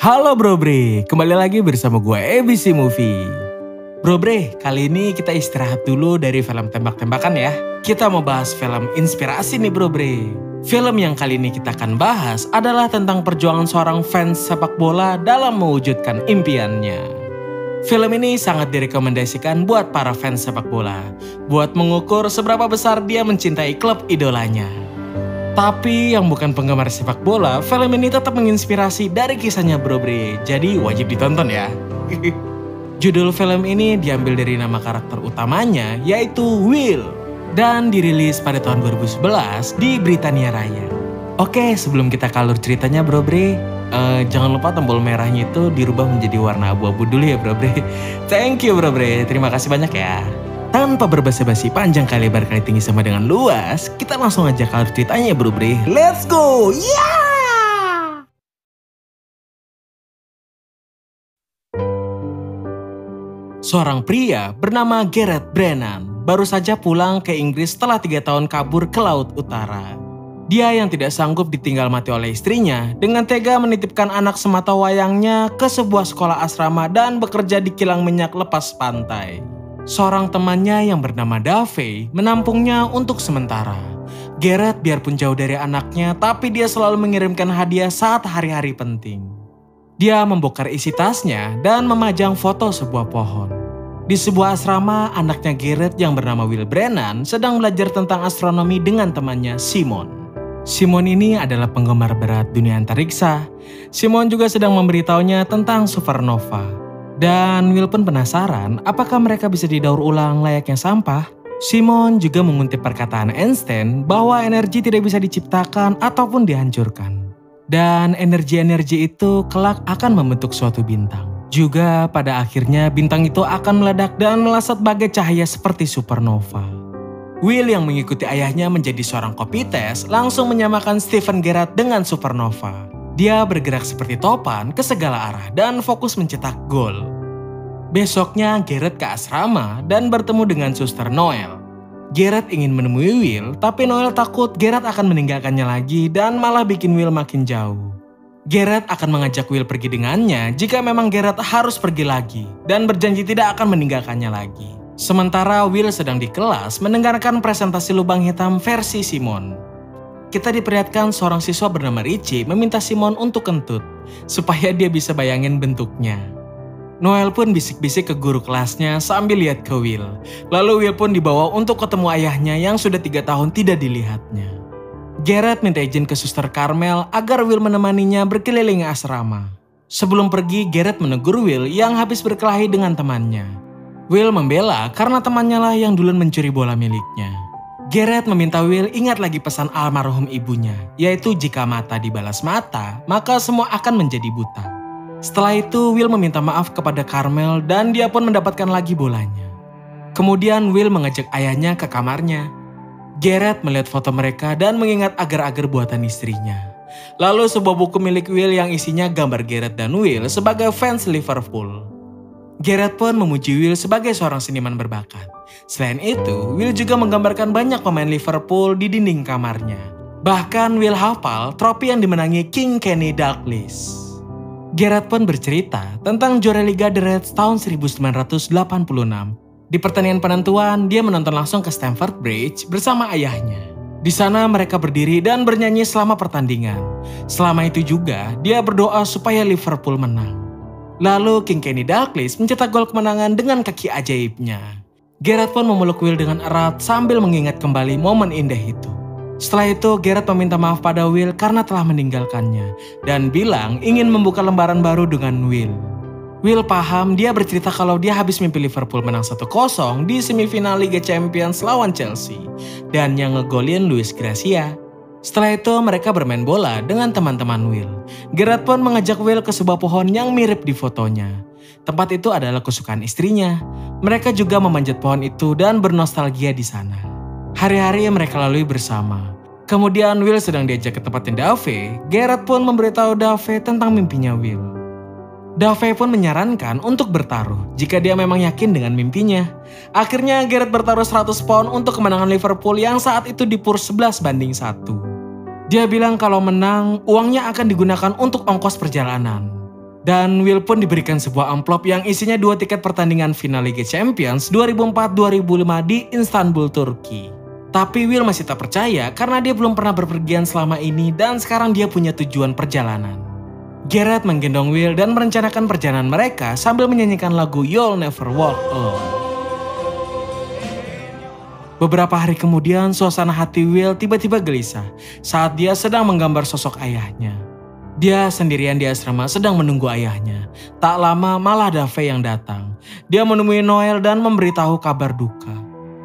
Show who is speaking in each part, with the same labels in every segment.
Speaker 1: Halo Bro Bre, kembali lagi bersama gue ABC Movie. Bro Bre, kali ini kita istirahat dulu dari film tembak-tembakan ya. Kita mau bahas film inspirasi nih Bro Bre. Film yang kali ini kita akan bahas adalah tentang perjuangan seorang fans sepak bola dalam mewujudkan impiannya. Film ini sangat direkomendasikan buat para fans sepak bola, buat mengukur seberapa besar dia mencintai klub idolanya. Tapi yang bukan penggemar sepak bola, film ini tetap menginspirasi dari kisahnya Bro Bre, jadi wajib ditonton ya. Judul film ini diambil dari nama karakter utamanya, yaitu Will, dan dirilis pada tahun 2011 di Britania Raya. Oke, sebelum kita ke alur ceritanya Bro Bre, jangan lupa tombol merahnya itu dirubah menjadi warna abu-abu dulu ya Bro Bre. Thank you Bro Bre, terima kasih banyak ya. Tanpa berbasa-basi panjang kali lebar kali tinggi sama dengan luas, kita langsung aja ke alur ceritanya Bro Bre. Let's go! Yeah! Seorang pria bernama Gareth Brennan baru saja pulang ke Inggris setelah 3 tahun kabur ke Laut Utara. Dia yang tidak sanggup ditinggal mati oleh istrinya dengan tega menitipkan anak semata wayangnya ke sebuah sekolah asrama dan bekerja di kilang minyak lepas pantai. Seorang temannya yang bernama Dave menampungnya untuk sementara. Gareth biarpun jauh dari anaknya, tapi dia selalu mengirimkan hadiah saat hari-hari penting. Dia membongkar isi tasnya dan memajang foto sebuah pohon. Di sebuah asrama, anaknya Gareth yang bernama Will Brennan sedang belajar tentang astronomi dengan temannya Simon. Simon ini adalah penggemar berat dunia antariksa. Simon juga sedang memberitahunya tentang supernova. Dan Will pun penasaran apakah mereka bisa didaur ulang layaknya sampah. Simon juga mengutip perkataan Einstein bahwa energi tidak bisa diciptakan ataupun dihancurkan. Dan energi-energi itu kelak akan membentuk suatu bintang. Juga pada akhirnya bintang itu akan meledak dan melesat bagai cahaya seperti supernova. Will yang mengikuti ayahnya menjadi seorang kopites langsung menyamakan Steven Gerrard dengan supernova. Dia bergerak seperti topan ke segala arah dan fokus mencetak gol. Besoknya Gareth ke asrama dan bertemu dengan suster Noel. Gareth ingin menemui Will, tapi Noel takut Gareth akan meninggalkannya lagi dan malah bikin Will makin jauh. Gareth akan mengajak Will pergi dengannya jika memang Gareth harus pergi lagi dan berjanji tidak akan meninggalkannya lagi. Sementara Will sedang di kelas mendengarkan presentasi lubang hitam versi Simon. Kita diperlihatkan seorang siswa bernama Richie meminta Simon untuk kentut, supaya dia bisa bayangin bentuknya. Noel pun bisik-bisik ke guru kelasnya sambil lihat ke Will. Lalu Will pun dibawa untuk ketemu ayahnya yang sudah 3 tahun tidak dilihatnya. Gareth minta izin ke suster Carmel agar Will menemaninya berkeliling asrama. Sebelum pergi, Gareth menegur Will yang habis berkelahi dengan temannya. Will membela karena temannya lah yang duluan mencuri bola miliknya. Gareth meminta Will ingat lagi pesan almarhum ibunya, yaitu jika mata dibalas mata, maka semua akan menjadi buta. Setelah itu, Will meminta maaf kepada Carmel dan dia pun mendapatkan lagi bolanya. Kemudian Will mengajak ayahnya ke kamarnya. Gareth melihat foto mereka dan mengingat agar-agar buatan istrinya. Lalu sebuah buku milik Will yang isinya gambar Gareth dan Will sebagai fans Liverpool. Gareth pun memuji Will sebagai seorang seniman berbakat. Selain itu, Will juga menggambarkan banyak pemain Liverpool di dinding kamarnya. Bahkan Will hafal trofi yang dimenangi King Kenny Dalglish. Gareth pun bercerita tentang juara Liga The Reds tahun 1986. Di pertandingan penentuan, dia menonton langsung ke Stamford Bridge bersama ayahnya. Di sana mereka berdiri dan bernyanyi selama pertandingan. Selama itu juga, dia berdoa supaya Liverpool menang. Lalu King Kenny Dalglish mencetak gol kemenangan dengan kaki ajaibnya. Gareth pun memeluk Will dengan erat sambil mengingat kembali momen indah itu. Setelah itu Gareth meminta maaf pada Will karena telah meninggalkannya dan bilang ingin membuka lembaran baru dengan Will. Will paham, dia bercerita kalau dia habis mimpi Liverpool menang 1-0 di semifinal Liga Champions lawan Chelsea dan yang ngegolin Luis Gracia. Setelah itu mereka bermain bola dengan teman-teman Will. Gareth pun mengajak Will ke sebuah pohon yang mirip di fotonya. Tempat itu adalah kesukaan istrinya. Mereka juga memanjat pohon itu dan bernostalgia di sana. Hari-hari mereka lalui bersama. Kemudian Will sedang diajak ke tempatnya Dave. Gareth pun memberitahu Dave tentang mimpinya Will. Dave pun menyarankan untuk bertaruh jika dia memang yakin dengan mimpinya. Akhirnya Gareth bertaruh 100 pound untuk kemenangan Liverpool yang saat itu dipur 11-1. Dia bilang kalau menang, uangnya akan digunakan untuk ongkos perjalanan. Dan Will pun diberikan sebuah amplop yang isinya 2 tiket pertandingan final Liga Champions 2004-2005 di Istanbul, Turki. Tapi Will masih tak percaya karena dia belum pernah berpergian selama ini dan sekarang dia punya tujuan perjalanan. Gareth menggendong Will dan merencanakan perjalanan mereka sambil menyanyikan lagu You'll Never Walk Alone. Beberapa hari kemudian suasana hati Will tiba-tiba gelisah saat dia sedang menggambar sosok ayahnya. Dia sendirian di asrama sedang menunggu ayahnya. Tak lama malah Dave yang datang. Dia menemui Noel dan memberitahu kabar duka.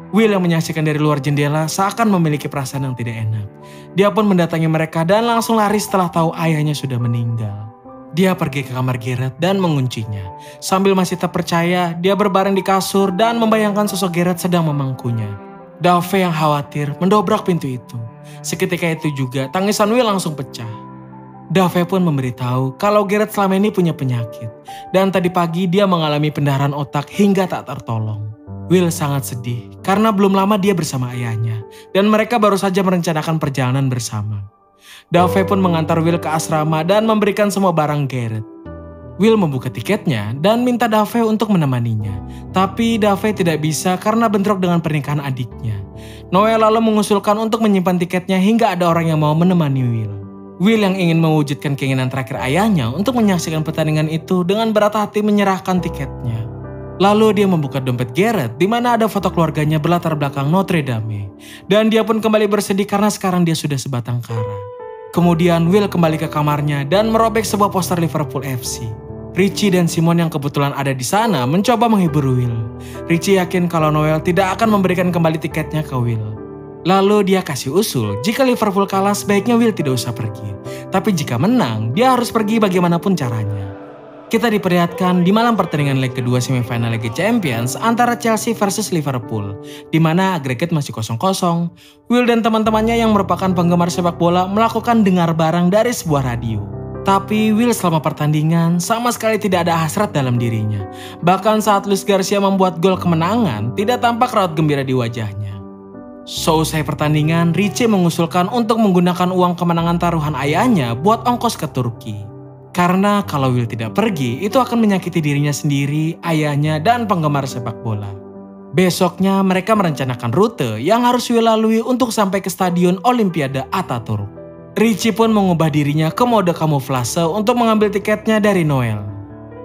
Speaker 1: Will yang menyaksikan dari luar jendela seakan memiliki perasaan yang tidak enak. Dia pun mendatangi mereka dan langsung lari setelah tahu ayahnya sudah meninggal. Dia pergi ke kamar Gareth dan menguncinya. Sambil masih tak percaya, dia berbaring di kasur dan membayangkan sosok Gareth sedang memangkunya. Dave yang khawatir mendobrak pintu itu. Seketika itu juga tangisan Will langsung pecah. Dave pun memberitahu kalau Gareth selama ini punya penyakit. Dan tadi pagi dia mengalami pendarahan otak hingga tak tertolong. Will sangat sedih karena belum lama dia bersama ayahnya. Dan mereka baru saja merencanakan perjalanan bersama. Dave pun mengantar Will ke asrama dan memberikan semua barang Gareth. Will membuka tiketnya dan minta Dave untuk menemaninya. Tapi Dave tidak bisa karena bentrok dengan pernikahan adiknya. Noel lalu mengusulkan untuk menyimpan tiketnya hingga ada orang yang mau menemani Will. Will yang ingin mewujudkan keinginan terakhir ayahnya untuk menyaksikan pertandingan itu dengan berat hati menyerahkan tiketnya. Lalu dia membuka dompet Gareth di mana ada foto keluarganya berlatar belakang Notre Dame. Dan dia pun kembali bersedih karena sekarang dia sudah sebatang kara. Kemudian Will kembali ke kamarnya dan merobek sebuah poster Liverpool FC. Richie dan Simon yang kebetulan ada di sana mencoba menghibur Will. Richie yakin kalau Noel tidak akan memberikan kembali tiketnya ke Will. Lalu dia kasih usul, jika Liverpool kalah sebaiknya Will tidak usah pergi. Tapi jika menang, dia harus pergi bagaimanapun caranya. Kita diperlihatkan di malam pertandingan leg kedua semifinal Liga Champions antara Chelsea versus Liverpool, di mana agregat masih 0-0. Will dan teman-temannya yang merupakan penggemar sepak bola melakukan dengar barang dari sebuah radio. Tapi Will selama pertandingan sama sekali tidak ada hasrat dalam dirinya. Bahkan saat Luis Garcia membuat gol kemenangan, tidak tampak raut gembira di wajahnya. Seusai pertandingan, Richie mengusulkan untuk menggunakan uang kemenangan taruhan ayahnya buat ongkos ke Turki. Karena kalau Will tidak pergi, itu akan menyakiti dirinya sendiri, ayahnya, dan penggemar sepak bola. Besoknya mereka merencanakan rute yang harus Will lalui untuk sampai ke Stadion Olimpiade Ataturk. Richie pun mengubah dirinya ke mode kamuflase untuk mengambil tiketnya dari Noel.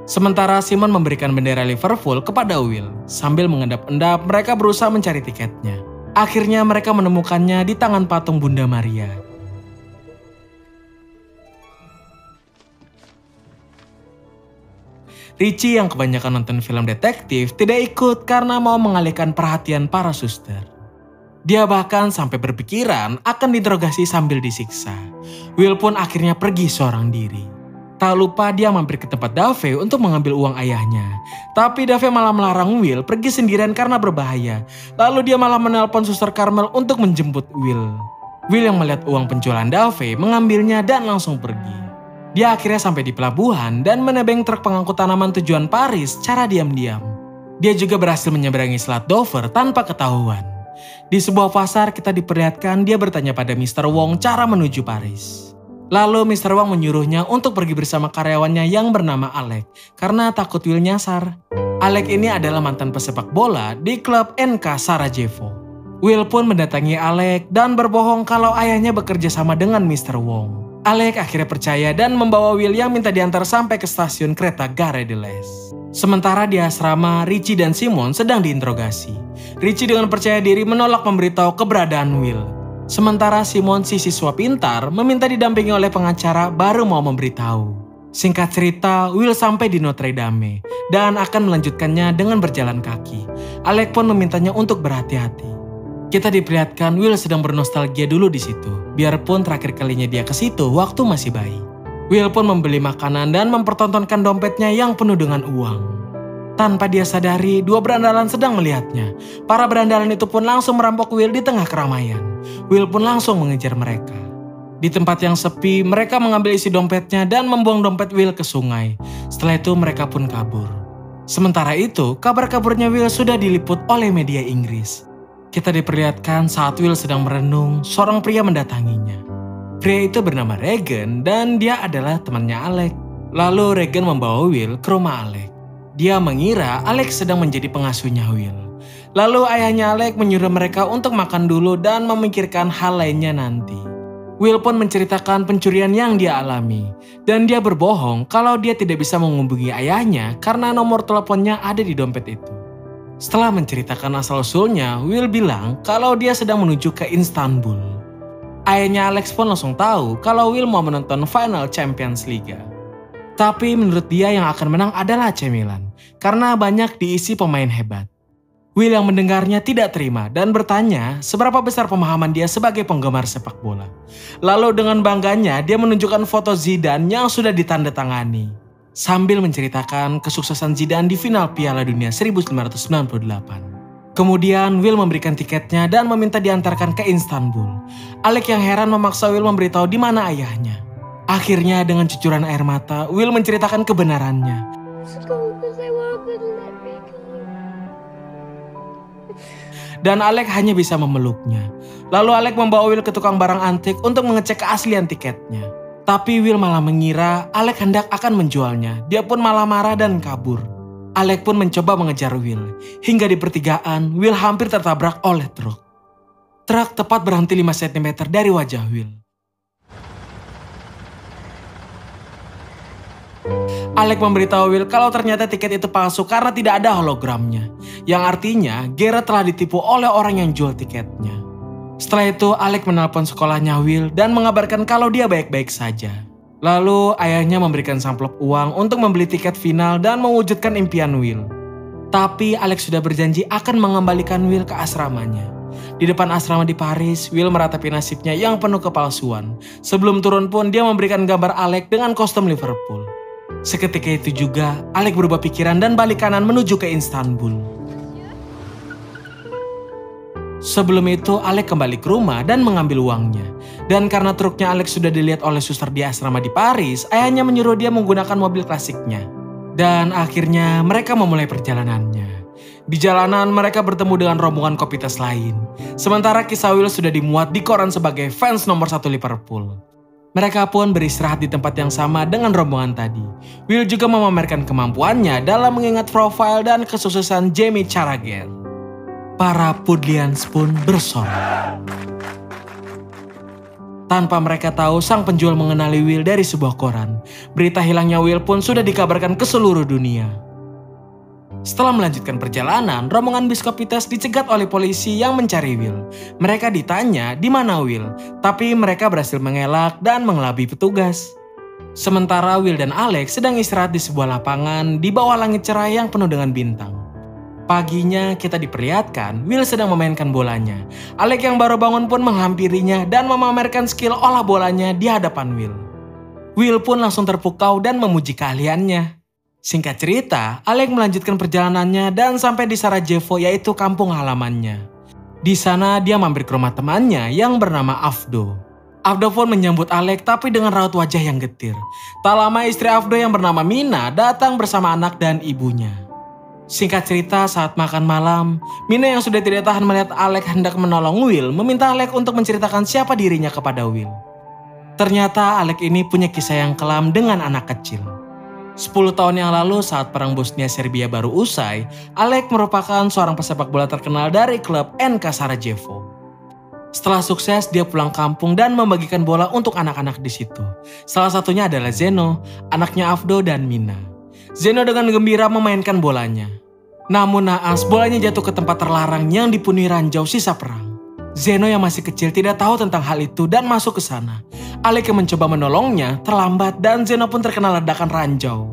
Speaker 1: Sementara Simon memberikan bendera Liverpool kepada Will. Sambil mengendap-endap, mereka berusaha mencari tiketnya. Akhirnya mereka menemukannya di tangan patung Bunda Maria. Richie yang kebanyakan nonton film detektif tidak ikut karena mau mengalihkan perhatian para suster. Dia bahkan sampai berpikiran akan diinterogasi sambil disiksa. Will pun akhirnya pergi seorang diri. Tak lupa dia mampir ke tempat Dave untuk mengambil uang ayahnya. Tapi Dave malah melarang Will pergi sendirian karena berbahaya. Lalu dia malah menelpon suster Carmel untuk menjemput Will. Will yang melihat uang penjualan Dave mengambilnya dan langsung pergi. Dia akhirnya sampai di pelabuhan dan menebeng truk pengangkut tanaman tujuan Paris secara diam-diam. Dia juga berhasil menyeberangi Selat Dover tanpa ketahuan. Di sebuah pasar kita diperlihatkan dia bertanya pada Mr. Wong cara menuju Paris. Lalu Mr. Wong menyuruhnya untuk pergi bersama karyawannya yang bernama Alec karena takut Will nyasar. Alec ini adalah mantan pesepak bola di klub NK Sarajevo. Will pun mendatangi Alec dan berbohong kalau ayahnya bekerja sama dengan Mr. Wong. Alec akhirnya percaya dan membawa Will yang minta diantar sampai ke stasiun kereta Gare de l'Est. Sementara di asrama, Richie dan Simon sedang diinterogasi. Richie dengan percaya diri menolak memberitahu keberadaan Will. Sementara Simon, si siswa pintar, meminta didampingi oleh pengacara baru mau memberitahu. Singkat cerita, Will sampai di Notre Dame dan akan melanjutkannya dengan berjalan kaki. Alec pun memintanya untuk berhati-hati. Kita diperlihatkan Will sedang bernostalgia dulu di situ, biarpun terakhir kalinya dia ke situ waktu masih bayi. Will pun membeli makanan dan mempertontonkan dompetnya yang penuh dengan uang. Tanpa dia sadari, dua berandalan sedang melihatnya. Para berandalan itu pun langsung merampok Will di tengah keramaian. Will pun langsung mengejar mereka. Di tempat yang sepi, mereka mengambil isi dompetnya dan membuang dompet Will ke sungai. Setelah itu mereka pun kabur. Sementara itu, kabar kaburnya Will sudah diliput oleh media Inggris. Kita diperlihatkan saat Will sedang merenung, seorang pria mendatanginya. Pria itu bernama Regan dan dia adalah temannya Alec. Lalu Regan membawa Will ke rumah Alec. Dia mengira Alex sedang menjadi pengasuhnya Will. Lalu ayahnya Alec menyuruh mereka untuk makan dulu dan memikirkan hal lainnya nanti. Will pun menceritakan pencurian yang dia alami. Dan dia berbohong kalau dia tidak bisa menghubungi ayahnya karena nomor teleponnya ada di dompet itu. Setelah menceritakan asal-usulnya, Will bilang kalau dia sedang menuju ke Istanbul. Ayahnya Alex pun langsung tahu kalau Will mau menonton final Champions League. Tapi menurut dia yang akan menang adalah AC Milan, karena banyak diisi pemain hebat. Will yang mendengarnya tidak terima dan bertanya seberapa besar pemahaman dia sebagai penggemar sepak bola. Lalu dengan bangganya dia menunjukkan foto Zidane yang sudah ditandatangani. Sambil menceritakan kesuksesan Zidane di final Piala Dunia 1998. Kemudian Will memberikan tiketnya dan meminta diantarkan ke Istanbul. Alec yang heran memaksa Will memberitahu di mana ayahnya. Akhirnya dengan cucuran air mata, Will menceritakan kebenarannya. Dan Alec hanya bisa memeluknya. Lalu Alec membawa Will ke tukang barang antik untuk mengecek keaslian tiketnya. Tapi Will malah mengira Alec hendak akan menjualnya. Dia pun malah marah dan kabur. Alec pun mencoba mengejar Will. Hingga di pertigaan, Will hampir tertabrak oleh truk. Truk tepat berhenti 5 cm dari wajah Will. Alec memberitahu Will kalau ternyata tiket itu palsu karena tidak ada hologramnya. Yang artinya Gareth telah ditipu oleh orang yang jual tiketnya. Setelah itu Alec menelpon sekolahnya Will dan mengabarkan kalau dia baik-baik saja. Lalu ayahnya memberikan amplop uang untuk membeli tiket final dan mewujudkan impian Will. Tapi Alec sudah berjanji akan mengembalikan Will ke asramanya. Di depan asrama di Paris, Will meratapi nasibnya yang penuh kepalsuan. Sebelum turun pun dia memberikan gambar Alec dengan kostum Liverpool. Seketika itu juga, Alec berubah pikiran dan balik kanan menuju ke Istanbul. Sebelum itu, Alec kembali ke rumah dan mengambil uangnya. Dan karena truknya Alec sudah dilihat oleh suster di asrama di Paris, ayahnya menyuruh dia menggunakan mobil klasiknya. Dan akhirnya mereka memulai perjalanannya. Di jalanan mereka bertemu dengan rombongan kopitas lain. Sementara kisah Will sudah dimuat di koran sebagai fans nomor 1 Liverpool. Mereka pun beristirahat di tempat yang sama dengan rombongan tadi. Will juga memamerkan kemampuannya dalam mengingat profil dan kesuksesan Jamie Carragher. Para Pudlians pun bersorak. Tanpa mereka tahu, sang penjual mengenali Will dari sebuah koran. Berita hilangnya Will pun sudah dikabarkan ke seluruh dunia. Setelah melanjutkan perjalanan, rombongan bis Kopitas dicegat oleh polisi yang mencari Will. Mereka ditanya di mana Will, tapi mereka berhasil mengelak dan mengelabui petugas. Sementara Will dan Alex sedang istirahat di sebuah lapangan di bawah langit cerah yang penuh dengan bintang. Paginya kita diperlihatkan Will sedang memainkan bolanya. Alex yang baru bangun pun menghampirinya dan memamerkan skill olah bolanya di hadapan Will. Will pun langsung terpukau dan memuji keahliannya. Singkat cerita, Alec melanjutkan perjalanannya dan sampai di Sarajevo, yaitu kampung halamannya. Di sana dia mampir ke rumah temannya yang bernama Avdo. Avdo pun menyambut Alec tapi dengan raut wajah yang getir. Tak lama istri Avdo yang bernama Mina datang bersama anak dan ibunya. Singkat cerita, saat makan malam, Mina yang sudah tidak tahan melihat Alec hendak menolong Will meminta Alec untuk menceritakan siapa dirinya kepada Will. Ternyata Alec ini punya kisah yang kelam dengan anak kecil. 10 tahun yang lalu saat perang Bosnia-Serbia baru usai, Alec merupakan seorang pesepak bola terkenal dari klub NK Sarajevo. Setelah sukses, dia pulang kampung dan membagikan bola untuk anak-anak di situ. Salah satunya adalah Zeno, anaknya Avdo dan Mina. Zeno dengan gembira memainkan bolanya. Namun naas, bolanya jatuh ke tempat terlarang yang dipenuhi ranjau sisa perang. Zeno yang masih kecil tidak tahu tentang hal itu dan masuk ke sana. Alec yang mencoba menolongnya terlambat dan Zeno pun terkena ledakan ranjau.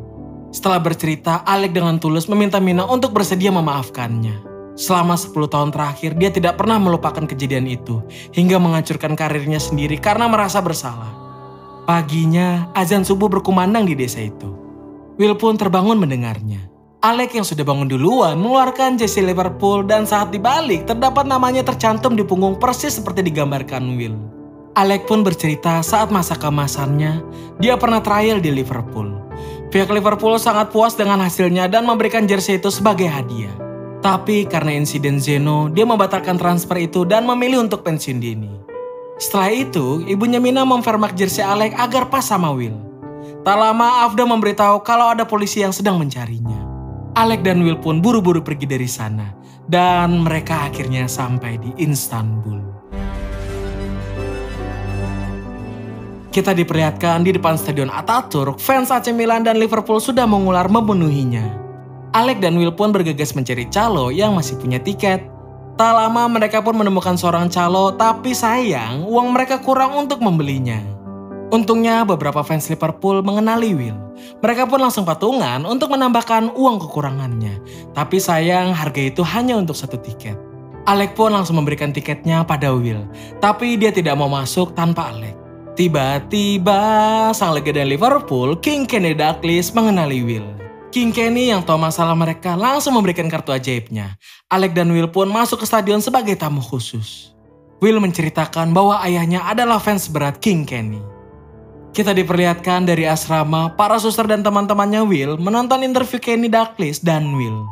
Speaker 1: Setelah bercerita, Alec dengan tulus meminta Mina untuk bersedia memaafkannya. Selama 10 tahun terakhir, dia tidak pernah melupakan kejadian itu, hingga menghancurkan karirnya sendiri karena merasa bersalah. Paginya, azan subuh berkumandang di desa itu. Will pun terbangun mendengarnya. Alec yang sudah bangun duluan mengeluarkan jersey Liverpool dan saat dibalik terdapat namanya tercantum di punggung persis seperti digambarkan Will. Alec pun bercerita saat masa keemasannya, dia pernah trial di Liverpool. Pihak Liverpool sangat puas dengan hasilnya dan memberikan jersey itu sebagai hadiah. Tapi karena insiden Zeno, dia membatalkan transfer itu dan memilih untuk pensiun dini. Setelah itu, ibunya Mina mempermak jersey Alec agar pas sama Will. Tak lama Afda memberitahu kalau ada polisi yang sedang mencarinya. Alec dan Will pun buru-buru pergi dari sana. Dan mereka akhirnya sampai di Istanbul. Kita diperlihatkan di depan Stadion Atatürk, fans AC Milan dan Liverpool sudah mengular memenuhinya. Alec dan Will pun bergegas mencari calo yang masih punya tiket. Tak lama mereka pun menemukan seorang calo, tapi sayang uang mereka kurang untuk membelinya. Untungnya beberapa fans Liverpool mengenali Will. Mereka pun langsung patungan untuk menambahkan uang kekurangannya. Tapi sayang harga itu hanya untuk 1 tiket. Alec pun langsung memberikan tiketnya pada Will. Tapi dia tidak mau masuk tanpa Alec. Tiba-tiba sang legenda Liverpool, King Kenny Dalglish mengenali Will. King Kenny yang tahu masalah mereka langsung memberikan kartu ajaibnya. Alec dan Will pun masuk ke stadion sebagai tamu khusus. Will menceritakan bahwa ayahnya adalah fans berat King Kenny. Kita diperlihatkan dari asrama, para suster dan teman-temannya Will menonton interview Kenny Dalglish dan Will.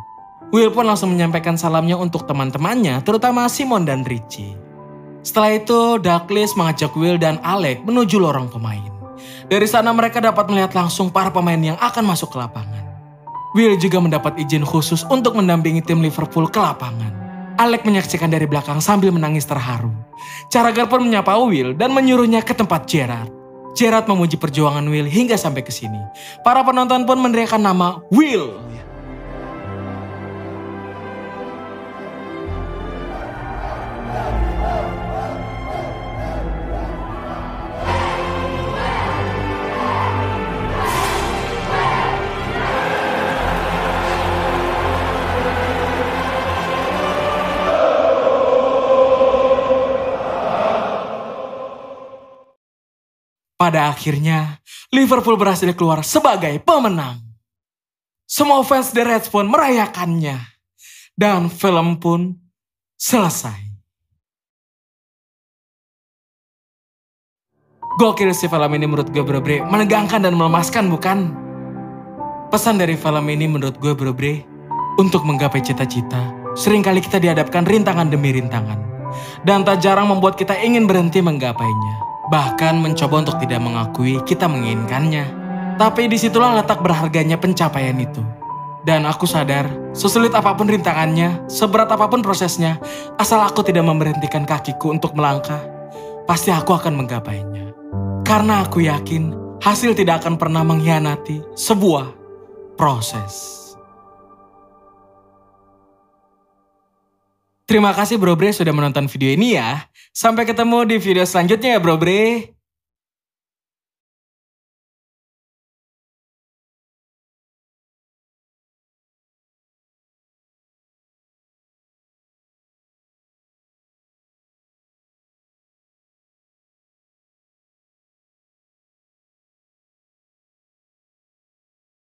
Speaker 1: Will pun langsung menyampaikan salamnya untuk teman-temannya, terutama Simon dan Richie. Setelah itu, Dalglish mengajak Will dan Alec menuju lorong pemain. Dari sana mereka dapat melihat langsung para pemain yang akan masuk ke lapangan. Will juga mendapat izin khusus untuk mendampingi tim Liverpool ke lapangan. Alec menyaksikan dari belakang sambil menangis terharu. Carragher pun menyapa Will dan menyuruhnya ke tempat Gerrard. Gerrard memuji perjuangan Will hingga sampai ke sini. Para penonton pun meneriakkan nama Will. Pada akhirnya, Liverpool berhasil keluar sebagai pemenang. Semua fans The Reds pun merayakannya. Dan film pun selesai. Gokil sih film ini menurut gue bro-bre, menegangkan dan melemaskan bukan? Pesan dari film ini menurut gue bro-bre, untuk menggapai cita-cita, seringkali kita dihadapkan rintangan demi rintangan. Dan tak jarang membuat kita ingin berhenti menggapainya. Bahkan mencoba untuk tidak mengakui kita menginginkannya. Tapi disitulah letak berharganya pencapaian itu. Dan aku sadar, sesulit apapun rintangannya, seberat apapun prosesnya, asal aku tidak memberhentikan kakiku untuk melangkah, pasti aku akan menggapainya. Karena aku yakin, hasil tidak akan pernah mengkhianati sebuah proses. Terima kasih bro bre sudah menonton video ini ya. Sampai ketemu di video selanjutnya ya bro bre.